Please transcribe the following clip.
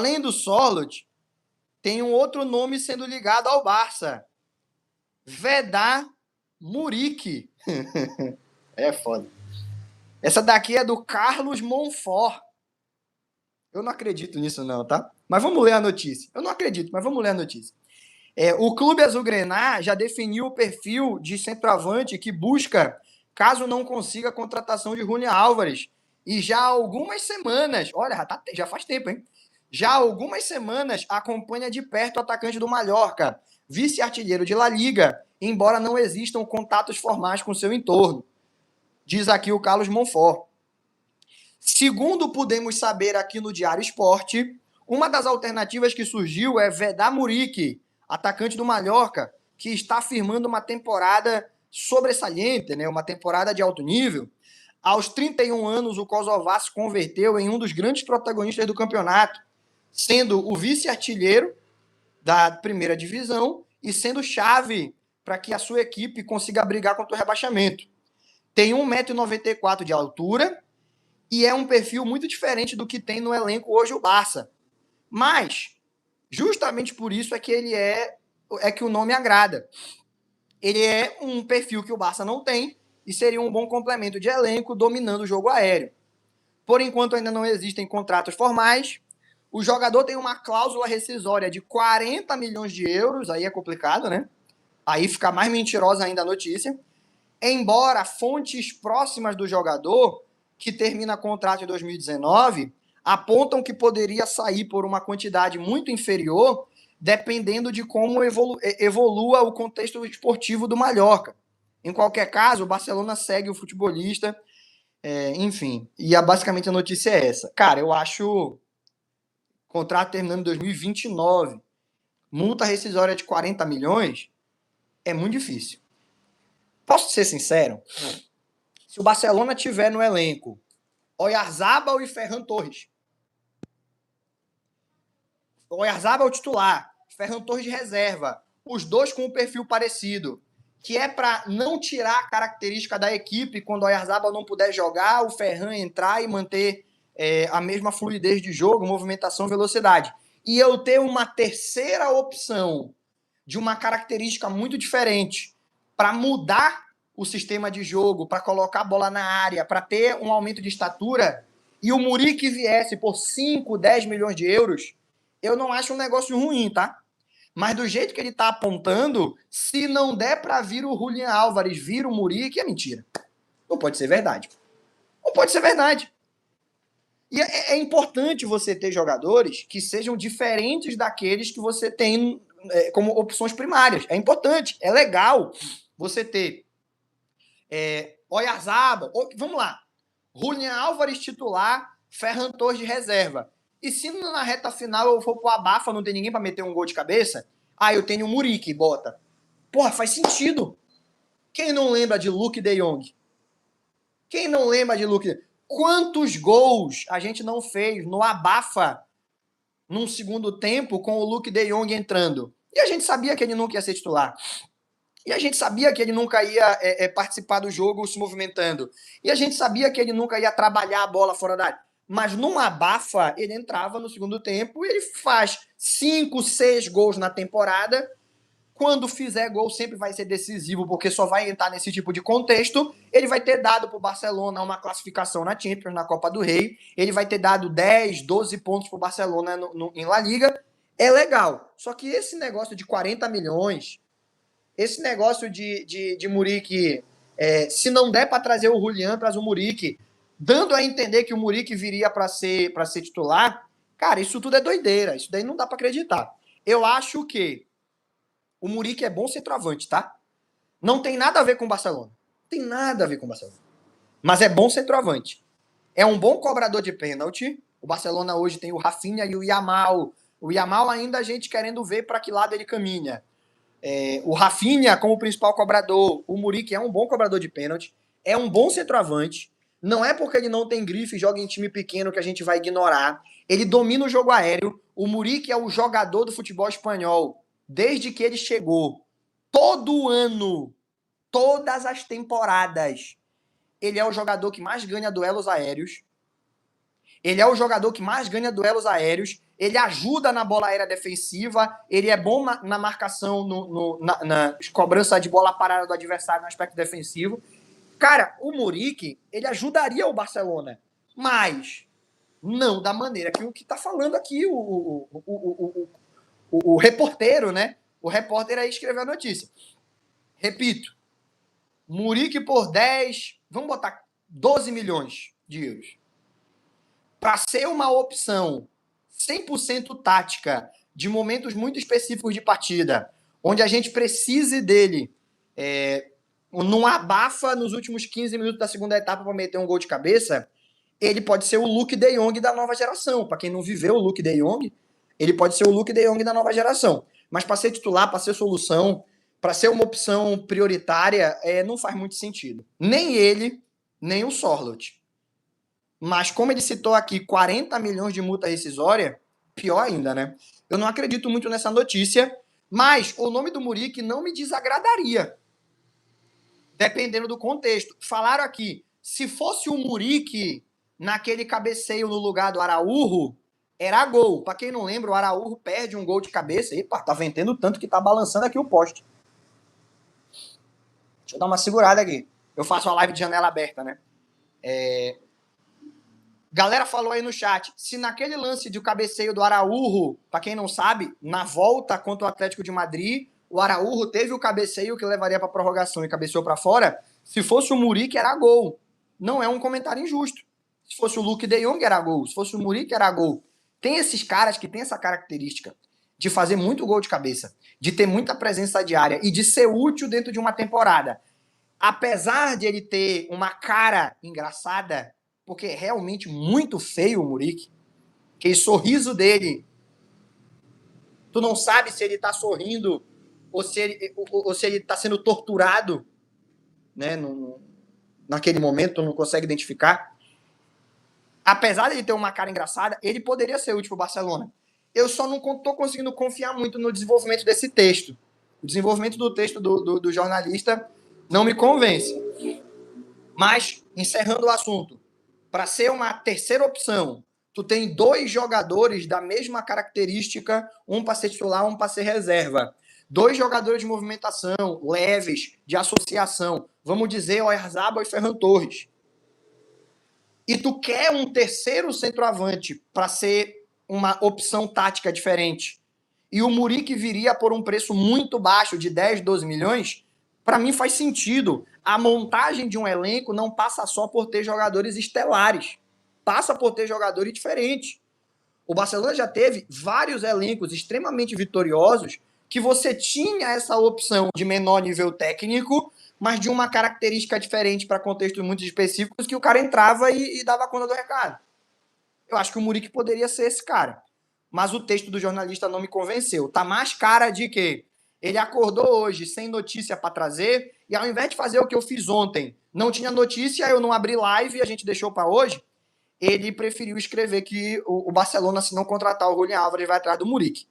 Além do Sorloth, tem um outro nome sendo ligado ao Barça. Vedar Muriqi. É foda. Essa daqui é do Carlos Monfort. Eu não acredito nisso não, tá? Mas vamos ler a notícia. Eu não acredito, mas vamos ler a notícia. O Clube Azulgrana já definiu o perfil de centroavante que busca, caso não consiga a contratação de Julián Álvares. E já há algumas semanas, olha, já faz tempo, hein? Já há algumas semanas acompanha de perto o atacante do Mallorca, vice-artilheiro de La Liga, embora não existam contatos formais com seu entorno. Diz aqui o Carlos Monfort. Segundo podemos saber aqui no Diário Esporte, uma das alternativas que surgiu é Vedar Muriqi, atacante do Mallorca, que está firmando uma temporada sobressalente, né? Uma temporada de alto nível. Aos 31 anos, o Kosovar se converteu em um dos grandes protagonistas do campeonato, sendo o vice-artilheiro da primeira divisão e sendo chave para que a sua equipe consiga brigar contra o rebaixamento. Tem 1,94 m de altura e é um perfil muito diferente do que tem no elenco hoje o Barça. Mas, justamente por isso é que ele é que o nome agrada. Ele é um perfil que o Barça não tem e seria um bom complemento de elenco dominando o jogo aéreo. Por enquanto ainda não existem contratos formais. O jogador tem uma cláusula rescisória de 40 milhões de euros, aí é complicado, né? Aí fica mais mentirosa ainda a notícia. Embora fontes próximas do jogador, que termina contrato em 2019, apontam que poderia sair por uma quantidade muito inferior, dependendo de como evolua o contexto esportivo do Mallorca. Em qualquer caso, o Barcelona segue o futebolista, enfim. E basicamente a notícia é essa. Cara, eu acho contrato terminando em 2029, multa rescisória de 40 milhões, é muito difícil. Posso ser sincero? Se o Barcelona tiver no elenco Oyarzabal e Ferran Torres, Oyarzabal titular, Ferran Torres de reserva, os dois com um perfil parecido, que é para não tirar a característica da equipe quando o Oyarzabal não puder jogar, o Ferran entrar e manter a mesma fluidez de jogo, movimentação, velocidade. E eu ter uma terceira opção de uma característica muito diferente para mudar o sistema de jogo, para colocar a bola na área, para ter um aumento de estatura, e o Muriqi viesse por 5, 10 milhões de euros, eu não acho um negócio ruim, tá? Mas do jeito que ele tá apontando, se não der para vir o Julián Álvares, vir o Muriqi, é mentira. Não pode ser verdade. Não pode ser verdade. E é importante você ter jogadores que sejam diferentes daqueles que você tem como opções primárias. É importante, é legal você ter Oyarzabal, vamos lá, Julián Álvares titular, Ferran Torres de reserva. E se na reta final eu for pro abafa, não tem ninguém para meter um gol de cabeça, eu tenho o Muriqi, bota. Porra, faz sentido. Quem não lembra de Luke de Jong? Quem não lembra de Luke de Jong? Quantos gols a gente não fez no abafa num segundo tempo com o Luke de Jong entrando? E a gente sabia que ele nunca ia ser titular. E a gente sabia que ele nunca ia participar do jogo se movimentando. E a gente sabia que ele nunca ia trabalhar a bola fora da área. Mas numa abafa, ele entrava no segundo tempo e ele faz 5, 6 gols na temporada. Quando fizer gol, sempre vai ser decisivo, porque só vai entrar nesse tipo de contexto. Ele vai ter dado para o Barcelona uma classificação na Champions, na Copa do Rei. Ele vai ter dado 10, 12 pontos para o Barcelona em La Liga. É legal. Só que esse negócio de 40 milhões... Esse negócio de Muriqi, se não der para trazer o Julián, traz o Muriqui, dando a entender que o Muriqui viria para ser titular, cara, isso tudo é doideira. Isso daí não dá para acreditar. Eu acho que o Muriqui é bom centroavante, tá? Não tem nada a ver com o Barcelona. Não tem nada a ver com o Barcelona. Mas é bom centroavante. É um bom cobrador de pênalti. O Barcelona hoje tem o Rafinha e o Yamal. O Yamal ainda a gente querendo ver para que lado ele caminha. O Rafinha como principal cobrador, o Muriqui é um bom cobrador de pênalti, é um bom centroavante, não é porque ele não tem grife e joga em time pequeno que a gente vai ignorar, ele domina o jogo aéreo, o Muriqui é o jogador do futebol espanhol, desde que ele chegou, todo ano, todas as temporadas, ele é o jogador que mais ganha duelos aéreos, ele ajuda na bola aérea defensiva, ele é bom na marcação, na cobrança de bola parada do adversário no aspecto defensivo. Cara, o Muriqi, ele ajudaria o Barcelona, mas não da maneira que o que está falando aqui o reporteiro, né? O repórter aí escreveu a notícia. Repito, Muriqi por 10, vamos botar 12 milhões de euros. Para ser uma opção 100% tática, de momentos muito específicos de partida, onde a gente precise dele num abafa nos últimos 15 minutos da segunda etapa para meter um gol de cabeça, ele pode ser o Luuk de Jong da nova geração. Para quem não viveu o Luuk de Jong, ele pode ser o Luuk de Jong da nova geração. Mas para ser titular, para ser solução, para ser uma opção prioritária, não faz muito sentido. Nem ele, nem o Sorloth. Mas como ele citou aqui 40 milhões de multa rescisória, pior ainda, né? Eu não acredito muito nessa notícia, mas o nome do Muriqi não me desagradaria, dependendo do contexto. Falaram aqui, se fosse o Muriqi naquele cabeceio no lugar do Araújo, era gol. Para quem não lembra, o Araújo perde um gol de cabeça. Epa, tá ventando tanto que tá balançando aqui o poste. Deixa eu dar uma segurada aqui. Eu faço a live de janela aberta, né? Galera falou aí no chat, se naquele lance de cabeceio do Araújo, para quem não sabe, na volta contra o Atlético de Madrid, o Araújo teve o cabeceio que levaria para prorrogação e cabeceou para fora, se fosse o Muriqi era gol. Não é um comentário injusto. Se fosse o Luuk de Jong era gol, se fosse o Muriqi era gol. Tem esses caras que têm essa característica de fazer muito gol de cabeça, de ter muita presença diária e de ser útil dentro de uma temporada. Apesar de ele ter uma cara engraçada, porque é realmente muito feio o Muriqi. Aquele sorriso dele. Tu não sabe se ele tá sorrindo ou se ele tá sendo torturado, né? Naquele momento, tu não consegue identificar. Apesar de ele ter uma cara engraçada, ele poderia ser útil pro Barcelona. Eu só não tô conseguindo confiar muito no desenvolvimento desse texto. O desenvolvimento do texto do jornalista não me convence. Mas, encerrando o assunto, para ser uma terceira opção, tu tem 2 jogadores da mesma característica, um para ser titular, um para ser reserva. 2 jogadores de movimentação, leves, de associação. Vamos dizer, Oyarzabal e Ferran Torres. E tu quer um terceiro centroavante para ser uma opção tática diferente. E o Muriqi viria por um preço muito baixo, de 10, 12 milhões, para mim faz sentido. A montagem de um elenco não passa só por ter jogadores estelares. Passa por ter jogadores diferentes. O Barcelona já teve vários elencos extremamente vitoriosos que você tinha essa opção de menor nível técnico, mas de uma característica diferente para contextos muito específicos que o cara entrava e dava conta do recado. Eu acho que o Muriqi poderia ser esse cara. Mas o texto do jornalista não me convenceu. Tá mais cara de que ele acordou hoje sem notícia para trazer, e ao invés de fazer o que eu fiz ontem, não tinha notícia, eu não abri live e a gente deixou para hoje, ele preferiu escrever que o Barcelona, se não contratar o Julián Álvares, vai atrás do Muriqi.